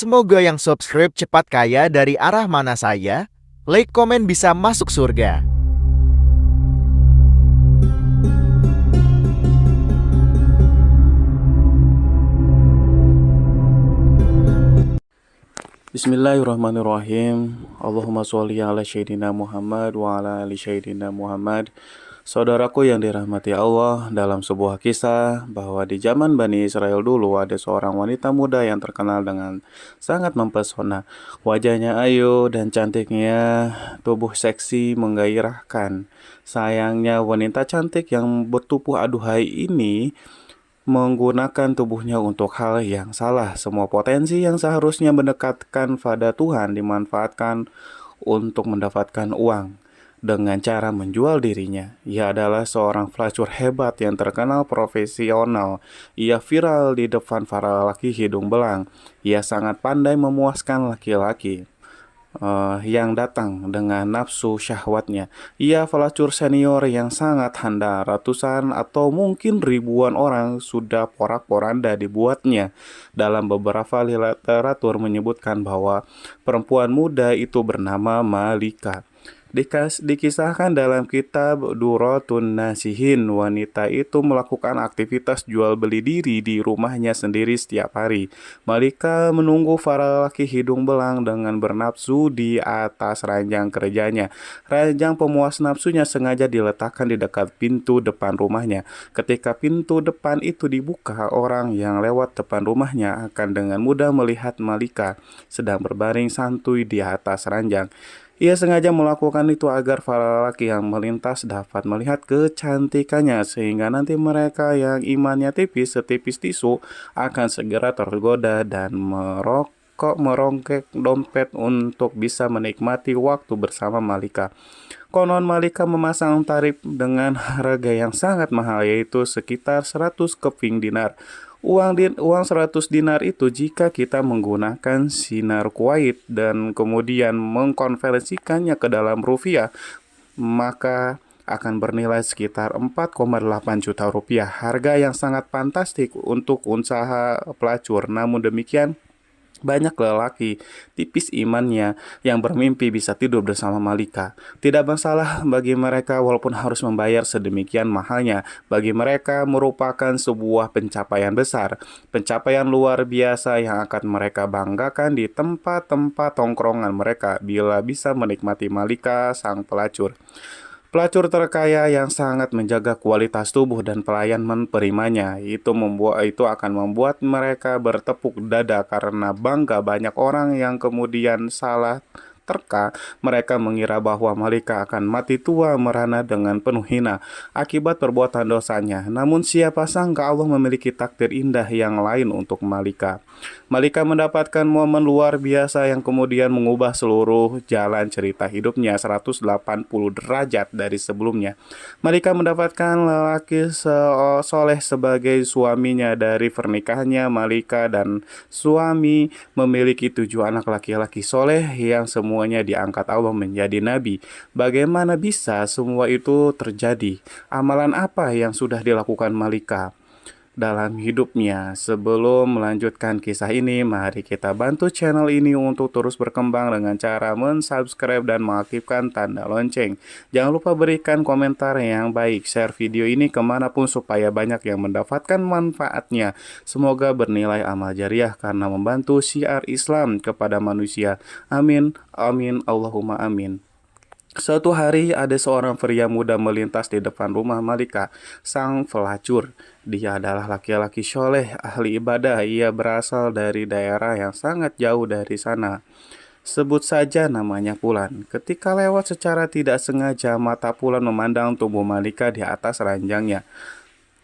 Semoga yang subscribe cepat kaya dari arah mana saya, like komen bisa masuk surga. Bismillahirrahmanirrahim. Allahumma sholli ala Sayyidina Muhammad wa ala ali Sayyidina Muhammad. Saudaraku yang dirahmati Allah, dalam sebuah kisah bahwa di zaman Bani Israel dulu ada seorang wanita muda yang terkenal dengan sangat mempesona. Wajahnya ayu dan cantiknya, tubuh seksi menggairahkan. Sayangnya wanita cantik yang bertubuh aduhai ini menggunakan tubuhnya untuk hal yang salah. Semua potensi yang seharusnya mendekatkan pada Tuhan dimanfaatkan untuk mendapatkan uang dengan cara menjual dirinya. Ia adalah seorang pelacur hebat yang terkenal profesional. Ia viral di depan para laki hidung belang. Ia sangat pandai memuaskan laki-laki yang datang dengan nafsu syahwatnya. Ia pelacur senior yang sangat handal. Ratusan atau mungkin ribuan orang sudah porak-poranda dibuatnya. Dalam beberapa literatur menyebutkan bahwa perempuan muda itu bernama Malika. Dikisahkan dalam kitab Duratun Nasihin, wanita itu melakukan aktivitas jual beli diri di rumahnya sendiri setiap hari. Malika menunggu para laki hidung belang dengan bernafsu di atas ranjang kerjanya. Ranjang pemuas nafsunya sengaja diletakkan di dekat pintu depan rumahnya. Ketika pintu depan itu dibuka, orang yang lewat depan rumahnya akan dengan mudah melihat Malika sedang berbaring santuy di atas ranjang. Ia sengaja melakukan itu agar para lelaki yang melintas dapat melihat kecantikannya, sehingga nanti mereka yang imannya tipis setipis tisu akan segera tergoda dan merongkek dompet untuk bisa menikmati waktu bersama Malika. Konon Malika memasang tarif dengan harga yang sangat mahal, yaitu sekitar 100 keping dinar. Uang 100 dinar itu jika kita menggunakan sinar Kuwait dan kemudian mengkonversikannya ke dalam rupiah, maka akan bernilai sekitar 4,8 juta rupiah. Harga yang sangat fantastik untuk usaha pelacur. Namun demikian, banyak lelaki tipis imannya yang bermimpi bisa tidur bersama Malika. Tidak masalah bagi mereka walaupun harus membayar sedemikian mahalnya. Bagi mereka merupakan sebuah pencapaian besar, pencapaian luar biasa yang akan mereka banggakan di tempat-tempat tongkrongan mereka bila bisa menikmati Malika sang pelacur. Pelacur terkaya yang sangat menjaga kualitas tubuh dan pelayan menerimanya. Itu akan membuat mereka bertepuk dada karena bangga. Banyak orang yang kemudian salah terka, mereka mengira bahwa Malika akan mati tua merana dengan penuh hina akibat perbuatan dosanya. Namun siapa sangka Allah memiliki takdir indah yang lain untuk Malika. Malika mendapatkan momen luar biasa yang kemudian mengubah seluruh jalan cerita hidupnya 180 derajat dari sebelumnya. Malika mendapatkan lelaki soleh sebagai suaminya. Dari pernikahannya, Malika dan suami memiliki 7 anak laki-laki soleh yang semuanya diangkat Allah menjadi nabi. Bagaimana bisa semua itu terjadi? Amalan apa yang sudah dilakukan Malika dalam hidupnya? Sebelum melanjutkan kisah ini, mari kita bantu channel ini untuk terus berkembang dengan cara mensubscribe dan mengaktifkan tanda lonceng. Jangan lupa berikan komentar yang baik, share video ini kemanapun supaya banyak yang mendapatkan manfaatnya. Semoga bernilai amal jariah karena membantu syiar Islam kepada manusia. Amin, amin, Allahumma amin. Suatu hari ada seorang pria muda melintas di depan rumah Malika, sang pelacur. Dia adalah laki-laki soleh, ahli ibadah. Ia berasal dari daerah yang sangat jauh dari sana. Sebut saja namanya Pulan. Ketika lewat secara tidak sengaja, mata Pulan memandang tubuh Malika di atas ranjangnya.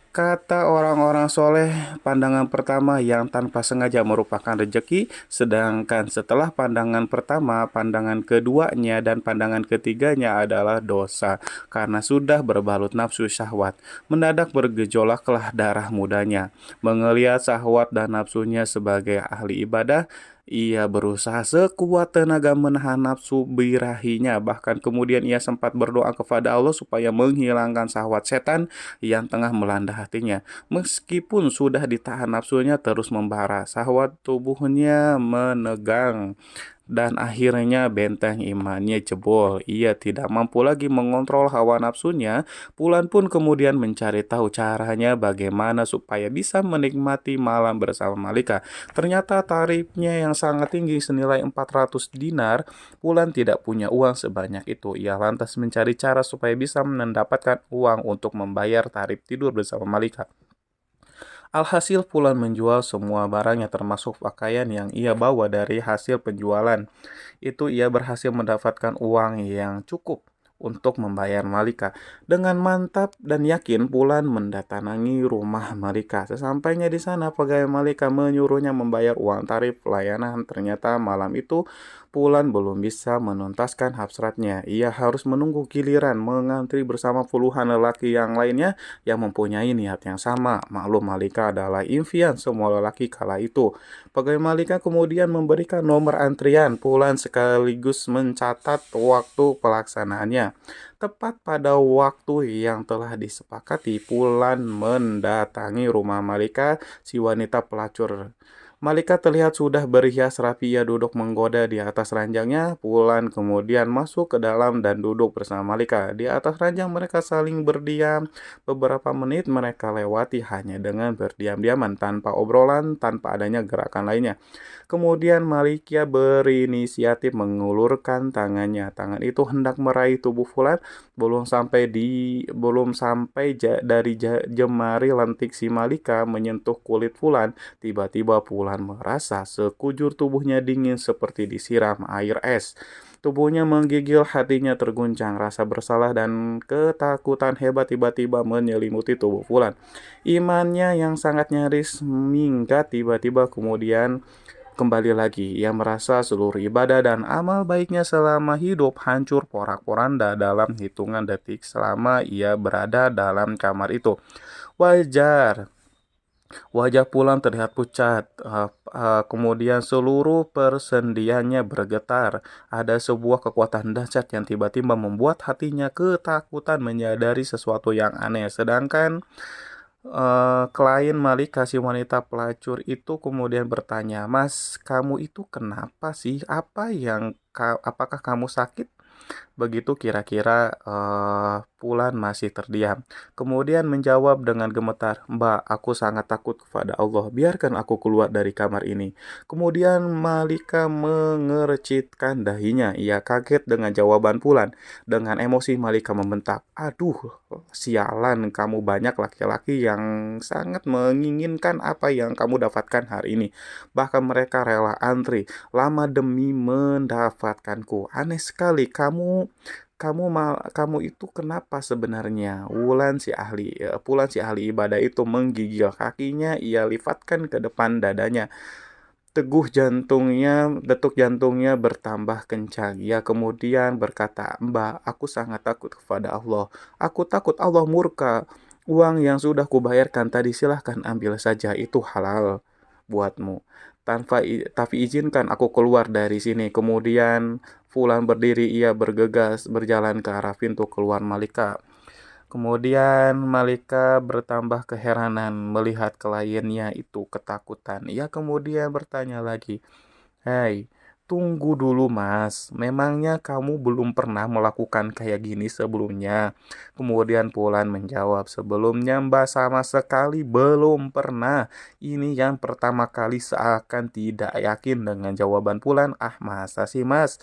Kata orang-orang soleh, pandangan pertama yang tanpa sengaja merupakan rejeki, sedangkan setelah pandangan pertama, pandangan keduanya dan pandangan ketiganya adalah dosa, karena sudah berbalut nafsu syahwat. Mendadak bergejolaklah darah mudanya. Mengelihat syahwat dan nafsunya sebagai ahli ibadah, Ia berusaha sekuat tenaga menahan nafsu birahinya, bahkan kemudian ia sempat berdoa kepada Allah supaya menghilangkan syahwat setan yang tengah melanda hatinya. Meskipun sudah ditahan nafsunya terus membara, syahwat tubuhnya menegang dan akhirnya benteng imannya jebol. Ia tidak mampu lagi mengontrol hawa nafsunya. Pulan pun kemudian mencari tahu caranya bagaimana supaya bisa menikmati malam bersama Malika. Ternyata tarifnya yang sangat tinggi senilai 400 dinar. Pulan tidak punya uang sebanyak itu. Ia lantas mencari cara supaya bisa mendapatkan uang untuk membayar tarif tidur bersama Malika. Alhasil Fulan menjual semua barangnya termasuk pakaian yang ia bawa dari hasil penjualan. Itu ia berhasil mendapatkan uang yang cukup untuk membayar Malika. Dengan mantap dan yakin Fulan mendatangi rumah Malika. Sesampainya di sana pegawai Malika menyuruhnya membayar uang tarif pelayanan. Ternyata malam itu Fulan belum bisa menuntaskan hasratnya. Ia harus menunggu giliran mengantri bersama puluhan lelaki yang lainnya yang mempunyai niat yang sama. Maklum Malika adalah impian semua lelaki kala itu. Pegawai Malika kemudian memberikan nomor antrian Fulan sekaligus mencatat waktu pelaksanaannya. Tepat pada waktu yang telah disepakati, Fulan mendatangi rumah Malika, si wanita pelacur. Malika terlihat sudah berhias rapi, ia duduk menggoda di atas ranjangnya. Fulan kemudian masuk ke dalam dan duduk bersama Malika. Di atas ranjang mereka saling berdiam. Beberapa menit mereka lewati hanya dengan berdiam-diaman, tanpa obrolan, tanpa adanya gerakan lainnya. Kemudian Malikia berinisiatif mengulurkan tangannya. Tangan itu hendak meraih tubuh Fulan, belum sampai dari jemari lentik si Malika menyentuh kulit Fulan. Tiba-tiba Fulan merasa sekujur tubuhnya dingin seperti disiram air es. Tubuhnya menggigil, hatinya terguncang, rasa bersalah dan ketakutan hebat tiba-tiba menyelimuti tubuh Fulan. Imannya yang sangat nyaris minggat tiba-tiba kemudian kembali lagi. Ia merasa seluruh ibadah dan amal baiknya selama hidup hancur porak-poranda dalam hitungan detik selama ia berada dalam kamar itu. Wajar Wajah Pulang terlihat pucat, kemudian seluruh persendiannya bergetar. Ada sebuah kekuatan dahsyat yang tiba-tiba membuat hatinya ketakutan menyadari sesuatu yang aneh. Sedangkan klien Malika, si wanita pelacur itu kemudian bertanya, "Mas, kamu itu kenapa sih? Apakah kamu sakit?" Begitu kira-kira Fulan masih terdiam. Kemudian menjawab dengan gemetar, "Mbak, aku sangat takut kepada Allah. Biarkan aku keluar dari kamar ini." Kemudian Malika mengercitkan dahinya. Ia kaget dengan jawaban Fulan. Dengan emosi Malika membentak, "Aduh, sialan, kamu banyak laki-laki yang sangat menginginkan apa yang kamu dapatkan hari ini. Bahkan mereka rela antri lama demi mendapatkanku. Aneh sekali, kamu itu kenapa sebenarnya?" Pulan si ahli ibadah itu menggigil kakinya, ia lifatkan ke depan dadanya. Detuk jantungnya bertambah kencang. Ia kemudian berkata, "Mbak, aku sangat takut kepada Allah. Aku takut Allah murka. Uang yang sudah kubayarkan tadi silahkan ambil saja, itu halal buatmu. Tapi izinkan aku keluar dari sini." Kemudian Fulan berdiri, ia bergegas berjalan ke arah pintu keluar Malika. Kemudian Malika bertambah keheranan melihat kliennya itu ketakutan. Ia kemudian bertanya lagi, "Hei, tunggu dulu Mas, memangnya kamu belum pernah melakukan kayak gini sebelumnya?" Kemudian Pulan menjawab, "Sebelumnya Mbak sama sekali belum pernah. Ini yang pertama kali." Seakan tidak yakin dengan jawaban Pulan. "Ah, masa sih Mas?"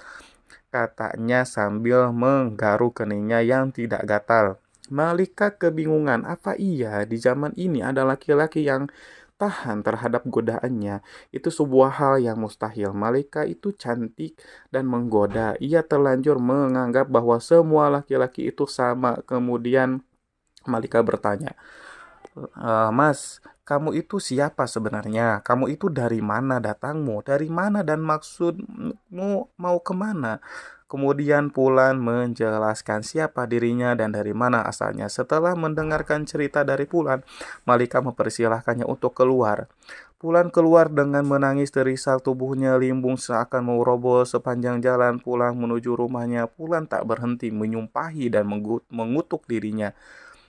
katanya sambil menggaruk keningnya yang tidak gatal. Malika kebingungan, apa iya di zaman ini ada laki-laki yang tahan terhadap godaannya? Itu sebuah hal yang mustahil. Malika itu cantik dan menggoda. Ia terlanjur menganggap bahwa semua laki-laki itu sama. Kemudian Malika bertanya, "Mas, kamu itu siapa sebenarnya? Kamu itu dari mana datangmu? Dari mana dan maksudmu mau kemana?" Kemudian Pulan menjelaskan siapa dirinya dan dari mana asalnya. Setelah mendengarkan cerita dari Pulan, Malika mempersilahkannya untuk keluar. Pulan keluar dengan menangis terisak, tubuhnya limbung seakan mau roboh sepanjang jalan pulang menuju rumahnya. Pulan tak berhenti menyumpahi dan mengutuk dirinya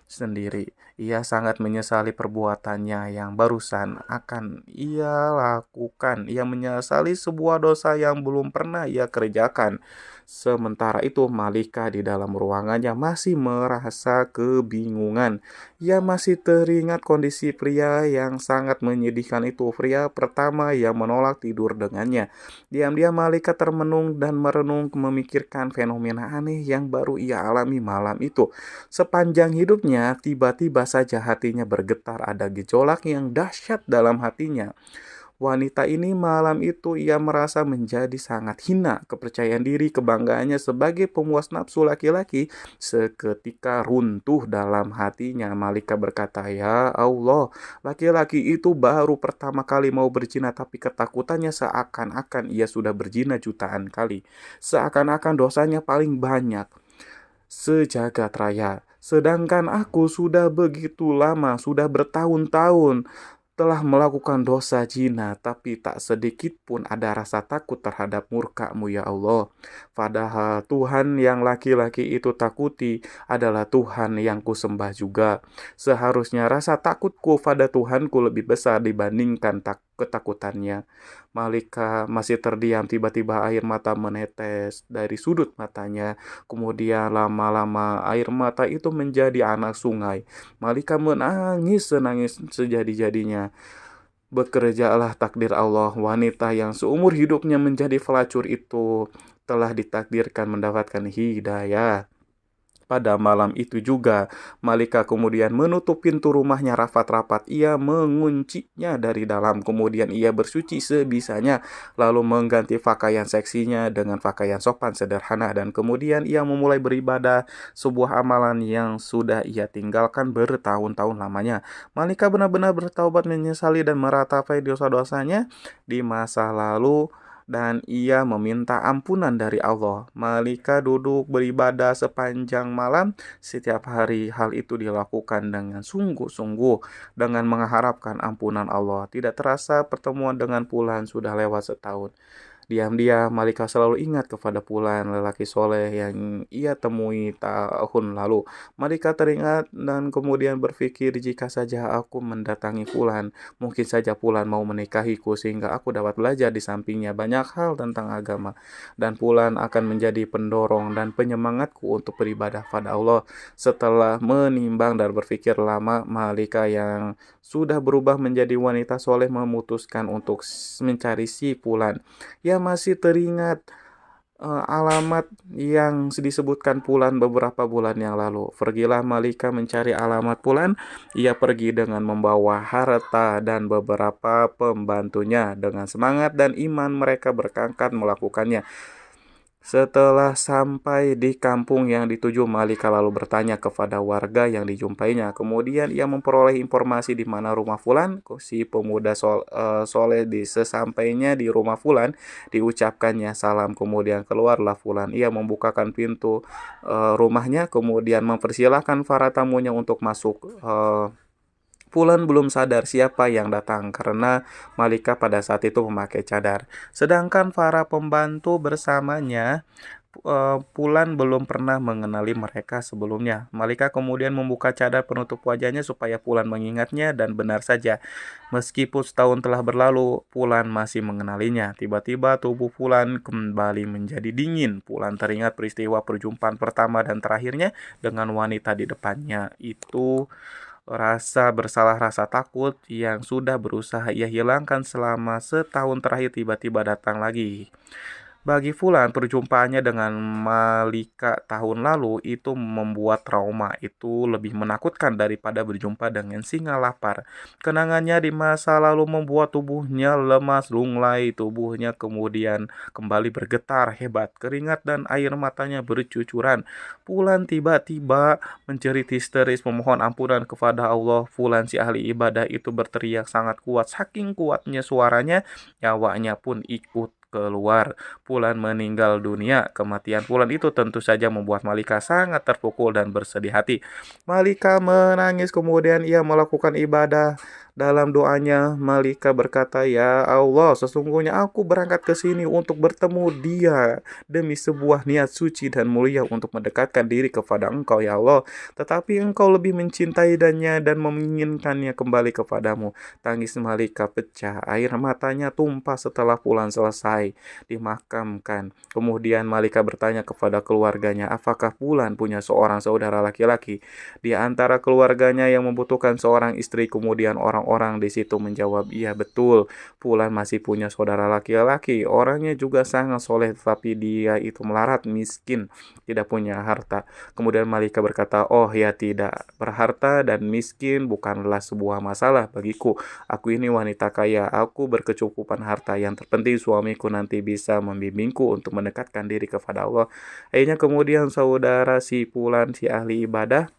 sendiri. Ia sangat menyesali perbuatannya yang barusan akan ia lakukan. Ia menyesali sebuah dosa yang belum pernah ia kerjakan. Sementara itu, Malika di dalam ruangannya masih merasa kebingungan. Ia masih teringat kondisi pria yang sangat menyedihkan itu. Pria pertama yang menolak tidur dengannya. Diam-diam Malika termenung dan merenung memikirkan fenomena aneh yang baru ia alami malam itu. Sepanjang hidupnya, tiba-tiba saja hatinya bergetar, ada gejolak yang dahsyat dalam hatinya. Wanita ini malam itu ia merasa menjadi sangat hina. Kepercayaan diri, kebanggaannya sebagai pemuas nafsu laki-laki seketika runtuh dalam hatinya. Malika berkata, "Ya Allah, laki-laki itu baru pertama kali mau berzina, tapi ketakutannya seakan-akan ia sudah berzina jutaan kali. Seakan-akan dosanya paling banyak sejagat raya. Sedangkan aku sudah begitu lama, sudah bertahun-tahun telah melakukan dosa zina, tapi tak sedikit pun ada rasa takut terhadap murka-Mu ya Allah. Padahal Tuhan yang laki-laki itu takuti adalah Tuhan yang kusembah juga. Seharusnya rasa takutku pada Tuhanku lebih besar dibandingkan ketakutannya." Malika masih terdiam, tiba-tiba air mata menetes dari sudut matanya. Kemudian lama-lama air mata itu menjadi anak sungai. Malika menangis senangis sejadi-jadinya. Bekerjalah takdir Allah, wanita yang seumur hidupnya menjadi pelacur itu telah ditakdirkan mendapatkan hidayah. Pada malam itu juga, Malika kemudian menutup pintu rumahnya rapat-rapat. Ia menguncinya dari dalam, kemudian ia bersuci sebisanya, lalu mengganti pakaian seksinya dengan pakaian sopan sederhana, dan kemudian ia memulai beribadah, sebuah amalan yang sudah ia tinggalkan bertahun-tahun lamanya. Malika benar-benar bertaubat, menyesali dan meratapi dosa-dosanya di masa lalu, dan ia meminta ampunan dari Allah. Malika duduk beribadah sepanjang malam setiap hari. Hal itu dilakukan dengan sungguh-sungguh, dengan mengharapkan ampunan Allah. Tidak terasa pertemuan dengan Pulan sudah lewat setahun. Diam-diam Malika selalu ingat kepada Pulan, lelaki soleh yang ia temui tahun lalu. Malika teringat dan kemudian berpikir, jika saja aku mendatangi Pulan, mungkin saja Pulan mau menikahiku sehingga aku dapat belajar di sampingnya banyak hal tentang agama. Dan Pulan akan menjadi pendorong dan penyemangatku untuk beribadah pada Allah. Setelah menimbang dan berpikir lama, Malika yang sudah berubah menjadi wanita soleh memutuskan untuk mencari si Pulan. Ia masih teringat alamat yang disebutkan Pulan beberapa bulan yang lalu. Pergilah Malika mencari alamat Pulan. Ia pergi dengan membawa harta dan beberapa pembantunya. Dengan semangat dan iman mereka berangkat melakukannya. Setelah sampai di kampung yang dituju, Malika lalu bertanya kepada warga yang dijumpainya. Kemudian ia memperoleh informasi di mana rumah Fulan. Si pemuda soleh sesampainya di rumah Fulan, diucapkannya salam. Kemudian keluarlah Fulan. Ia membukakan pintu rumahnya, kemudian mempersilahkan para tamunya untuk masuk. Fulan belum sadar siapa yang datang karena Malika pada saat itu memakai cadar. Sedangkan para pembantu bersamanya, Fulan belum pernah mengenali mereka sebelumnya. Malika kemudian membuka cadar penutup wajahnya supaya Fulan mengingatnya, dan benar saja, meskipun setahun telah berlalu, Fulan masih mengenalinya. Tiba-tiba tubuh Fulan kembali menjadi dingin. Fulan teringat peristiwa perjumpaan pertama dan terakhirnya dengan wanita di depannya. Itu rasa bersalah, rasa takut yang sudah berusaha ia hilangkan selama setahun terakhir tiba-tiba datang lagi. Bagi Fulan, perjumpaannya dengan Malika tahun lalu itu membuat trauma itu lebih menakutkan daripada berjumpa dengan singa lapar. Kenangannya di masa lalu membuat tubuhnya lemas, lunglai, tubuhnya kemudian kembali bergetar hebat, keringat dan air matanya bercucuran. Fulan tiba-tiba menjerit histeris memohon ampunan kepada Allah. Fulan si ahli ibadah itu berteriak sangat kuat, saking kuatnya suaranya, nyawanya pun ikut keluar. Fulan meninggal dunia. Kematian Fulan itu tentu saja membuat Malika sangat terpukul dan bersedih hati. Malika menangis, kemudian ia melakukan ibadah Dalam doanya, Malika berkata, "Ya Allah, sesungguhnya aku berangkat ke sini untuk bertemu dia demi sebuah niat suci dan mulia untuk mendekatkan diri kepada Engkau, ya Allah. Tetapi Engkau lebih mencintai dan menginginkannya kembali kepadamu." Tangis Malika pecah, air matanya tumpah setelah pulang selesai dimakamkan. Kemudian Malika bertanya kepada keluarganya, apakah Pulan punya seorang saudara laki-laki di antara keluarganya yang membutuhkan seorang istri? Kemudian orang-orang di situ menjawab, iya betul, Pulan masih punya saudara laki-laki. Orangnya juga sangat soleh, tetapi dia itu melarat, miskin, tidak punya harta. Kemudian Malika berkata, oh ya tidak, berharta dan miskin bukanlah sebuah masalah bagiku. Aku ini wanita kaya, aku berkecukupan harta. Yang terpenting suamiku nanti bisa membimbingku untuk mendekatkan diri kepada Allah. Akhirnya kemudian saudara si Pulan, si ahli ibadah,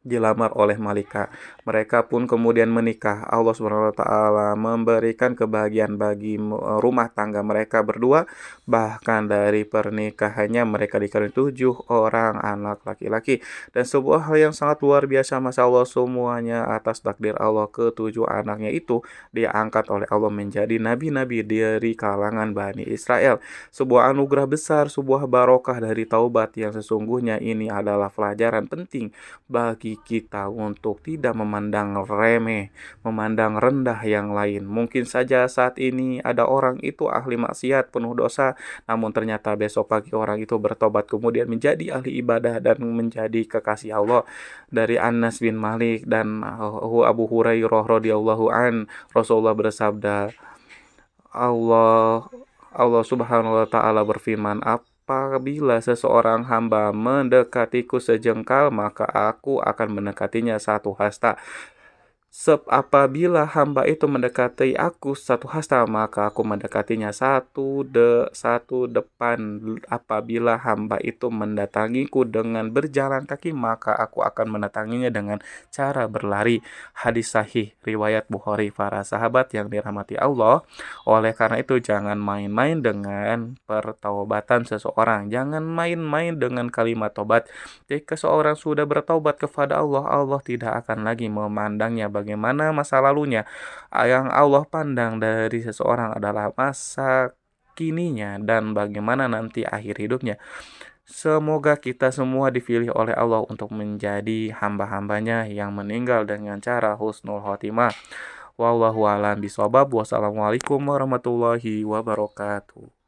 dilamar oleh Malika. Mereka pun kemudian menikah. Allah Subhanahu wa taala memberikan kebahagiaan bagi rumah tangga mereka berdua. Bahkan dari pernikahannya mereka dikaruniai 7 orang anak laki-laki. Dan sebuah hal yang sangat luar biasa, Masya Allah, semuanya atas takdir Allah. Ke-7 anaknya itu diangkat oleh Allah menjadi nabi-nabi dari kalangan Bani Israel. Sebuah anugerah besar, sebuah barokah dari taubat yang sesungguhnya ini adalah pelajaran penting bagi kita untuk tidak memandang remeh, memandang rendah yang lain. Mungkin saja saat ini ada orang itu ahli maksiat, penuh dosa, namun ternyata besok pagi orang itu bertobat kemudian menjadi ahli ibadah dan menjadi kekasih Allah. Dari Anas bin Malik dan Abu Hurairah radhiyallahu an, Rasulullah bersabda, Allah Allah Subhanahu wa taala berfirman, apabila seseorang hamba mendekatiku sejengkal, maka aku akan mendekatinya 1 hasta. Apabila hamba itu mendekati aku 1 hasta, maka aku mendekatinya satu depan. Apabila hamba itu mendatangiku dengan berjalan kaki, maka aku akan mendatanginya dengan cara berlari. Hadis sahih riwayat Bukhari. Para sahabat yang dirahmati Allah, oleh karena itu jangan main-main dengan pertaubatan seseorang. Jangan main-main dengan kalimat tobat. Jika seorang sudah bertaubat kepada Allah, Allah tidak akan lagi memandangnya bagaimana masa lalunya. Yang Allah pandang dari seseorang adalah masa kininya dan bagaimana nanti akhir hidupnya. Semoga kita semua dipilih oleh Allah untuk menjadi hamba-hambanya yang meninggal dengan cara husnul khotimah. Wallahu a'lam bishawab. Wassalamualaikum warahmatullahi wabarakatuh.